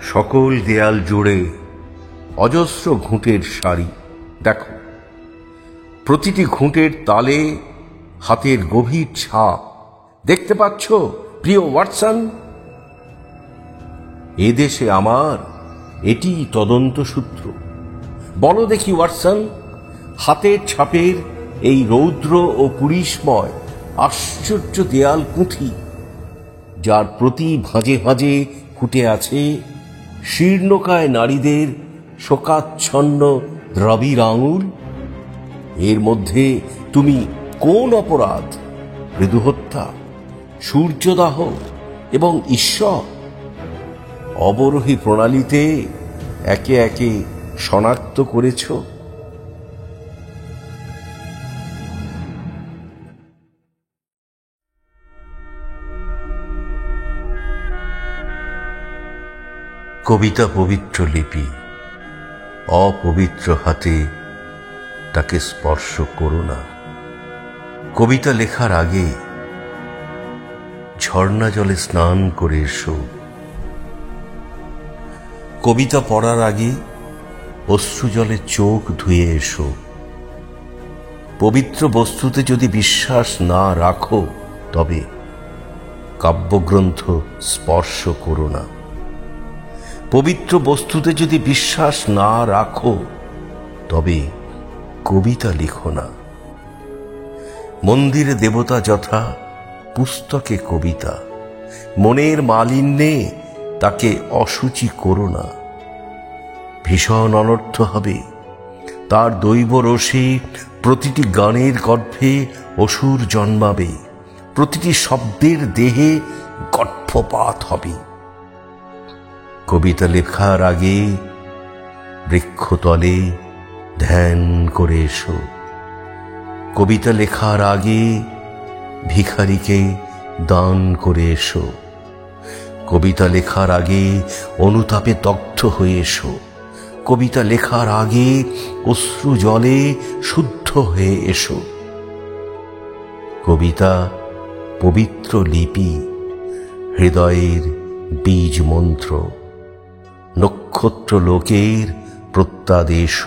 সকল দেয়াল জুড়ে অজস্র ঘুঁটের সারি। দেখো, প্রতিটি ঘুঁটের তালে হাতের গভীর ছাপ। দেখতে পাচ্ছ প্রিয় ওয়াটসন? এদেশে আমার এটি তদন্ত সূত্র। বলো দেখি ওয়াটসন, হাতের ছাপের এই রৌদ্র ও পুলিশময় আশ্চর্য দেয়াল পুঁথি, যার প্রতি ভাঁজে ভাঁজে ফুটে আছে শীর্ণকায় নারীদের শোকাচ্ছন্ন দ্রবিড় আঙুল, এর মধ্যে তুমি কোন অপরাধ, মৃদুহত্যা, সূর্যদাহ এবং ঈশ্বর অবরোহী প্রণালীতে একে একে শনাক্ত করেছ? কবিতা পবিত্র লিপি, অপবিত্র হাতে তাকে স্পর্শ করো না। কবিতা লেখার আগে ঝর্ণা জলে স্নান করে এসো। কবিতা পড়ার আগে অশ্রু জলে চোখ ধুয়ে এসো। পবিত্র বস্তুতে যদি বিশ্বাস না রাখো, তবে কাব্যগ্রন্থ স্পর্শ করো না। পবিত্র বস্তুতে যদি বিশ্বাস না রাখো, তবে কবিতা লিখো না। মন্দিরে দেবতা যথা, পুস্তকে কবিতা। মনের মালিন্যে তাকে অসুচি করো না। ভীষণ অনর্থ হবে। তার দৈব রসে প্রতিটি গানের গর্ভে অসুর জন্মাবে, প্রতিটি শব্দের দেহে গর্ভপাত হবে। কবিতা লেখার আগে বৃক্ষতলে ধ্যান করে এসো। কবিতা লেখার আগে ভিখারিকে দান করে এসো। কবিতা লেখার আগে অনুতাপে দগ্ধ হয়ে এসো। কবিতা লেখার আগে অশ্রু জলে শুদ্ধ হয়ে এসো। কবিতা পবিত্র লিপি, হৃদয়ের বীজ মন্ত্র, নক্ষত্র লোকের প্রত্যাদেশ।